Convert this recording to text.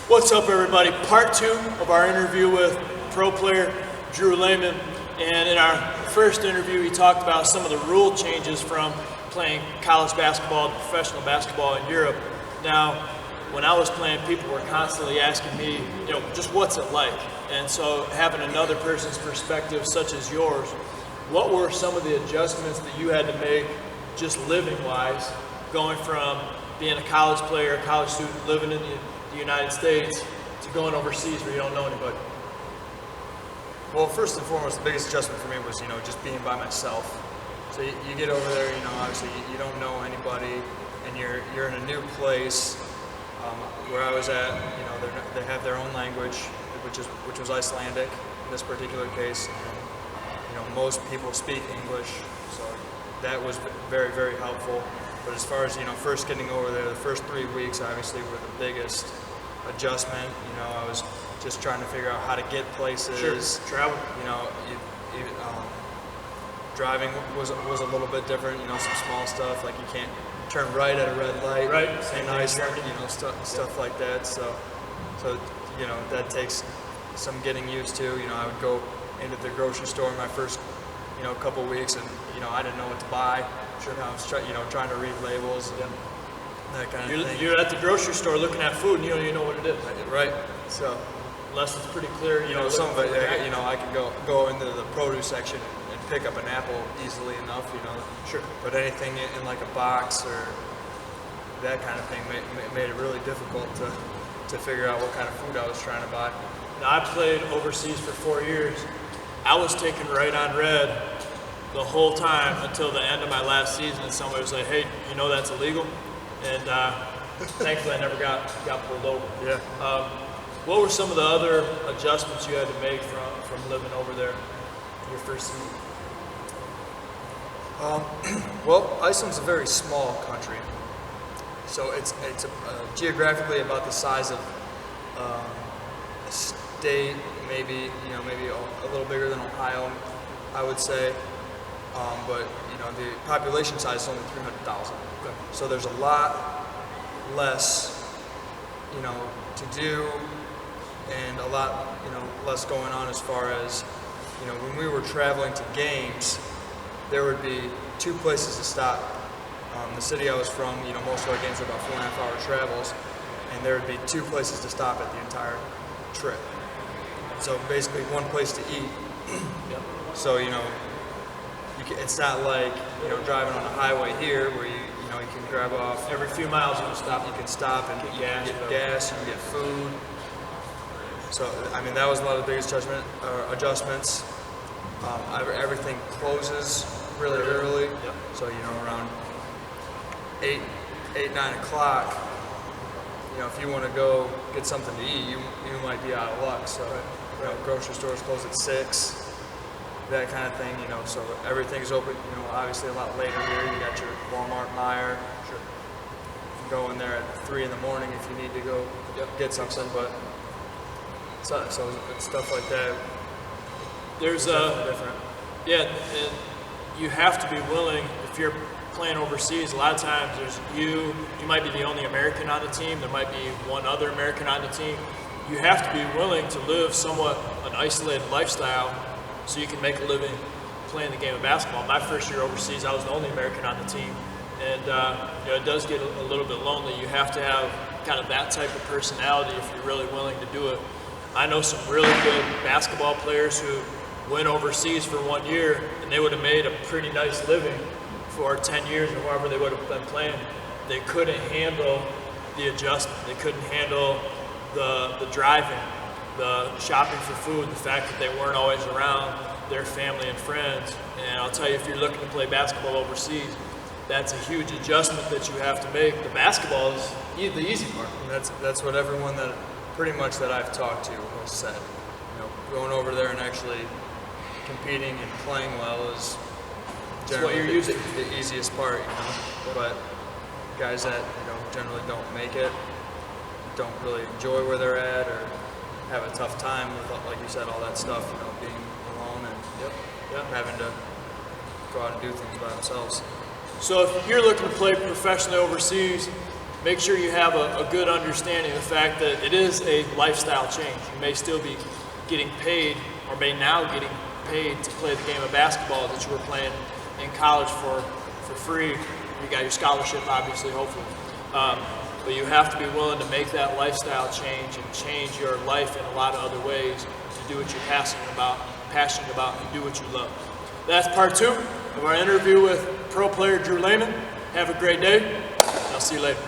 What's up, everybody? Part 2 of our interview with pro player Drew Lehman. And in our first interview, he talked about some of the rule changes from playing college basketball to professional basketball in Europe. Now, when I was playing, people were constantly asking me, just what's it like? And so having another person's perspective, such as yours, what were some of the adjustments that you had to make just living-wise, going from being a college player, a college student, living in the United States, to going overseas where you don't know anybody? Well, first and foremost, the biggest adjustment for me was, just being by myself. So you get over there, obviously you don't know anybody, and you're in a new place. Where I was at, they have their own language, which was Icelandic in this particular case. And, most people speak English, so that was very, very helpful. But as far as first getting over there, the first 3 weeks obviously were the biggest adjustment. I was just trying to figure out how to get places. Sure. Travel. Driving was a little bit different. Some small stuff like you can't turn right at a red light. Right. In Iceland, stuff like that. So that takes some getting used to. I would go into the grocery store my first couple weeks, and I didn't know what to buy. Sure. I was trying to read labels and that kind of thing. You're at the grocery store looking at food and you don't even know what it is. Right. So unless it's pretty clear, some of it, I can go into the produce section and pick up an apple easily enough, Sure. But anything in like a box or that kind of thing made it really difficult to figure out what kind of food I was trying to buy. Now, I played overseas for 4 years. I was taking right on red the whole time until the end of my last season, and somebody was like, "Hey, that's illegal," and thankfully I never got pulled over. Yeah. What were some of the other adjustments you had to make from living over there your first season? Well, Iceland's a very small country, so it's geographically about the size of a state, maybe a little bigger than Ohio, I would say. But the population size is only 300,000. Okay. So there's a lot less, to do, and a lot, less going on as far as, when we were traveling to games, there would be 2 places to stop. The city I was from, most of our games were about 4.5 hour travels, and there would be 2 places to stop at the entire trip. So basically 1 place to eat. Yep. So, it's not like, driving on a highway here where you can grab off. Every few miles you can stop. You can stop and Get you can gas, get gas, you can get food. So, that was a lot of the biggest adjustments. Everything closes really early. Yep. So, around 8, 9 o'clock, if you want to go get something to eat, you might be out of luck. So, grocery stores close at 6. That kind of thing, so everything's open, obviously a lot later here. You got your Walmart, Meijer. Sure. You can go in there at 3 in the morning if you need to go get something, but so it's stuff like that. There's different. Yeah, and you have to be willing, if you're playing overseas, a lot of times there's you might be the only American on the team, there might be one other American on the team. You have to be willing to live somewhat an isolated lifestyle so you can make a living playing the game of basketball. My first year overseas, I was the only American on the team, and it does get a little bit lonely. You have to have kind of that type of personality if you're really willing to do it. I know some really good basketball players who went overseas for 1 year, and they would have made a pretty nice living for 10 years or however they would have been playing. They couldn't handle the adjustment. They couldn't handle the driving, the shopping for food, the fact that they weren't always around their family and friends. And I'll tell you, if you're looking to play basketball overseas, that's a huge adjustment that you have to make. The basketball is the easy part. And that's what everyone that I've talked to has said. Going over there and actually competing and playing well is generally the easiest part. But guys that generally don't make it, don't really enjoy where they're at, or have a tough time with, like you said, all that stuff, being alone and having to go out and do things by themselves. So if you're looking to play professionally overseas, make sure you have a good understanding of the fact that it is a lifestyle change. You may still be getting paid, or may now getting paid to play the game of basketball that you were playing in college for free. You got your scholarship, obviously, hopefully. But you have to be willing to make that lifestyle change and change your life in a lot of other ways to do what you're passionate about, and do what you love. That's part 2 of our interview with pro player Drew Lehman. Have a great day. I'll see you later.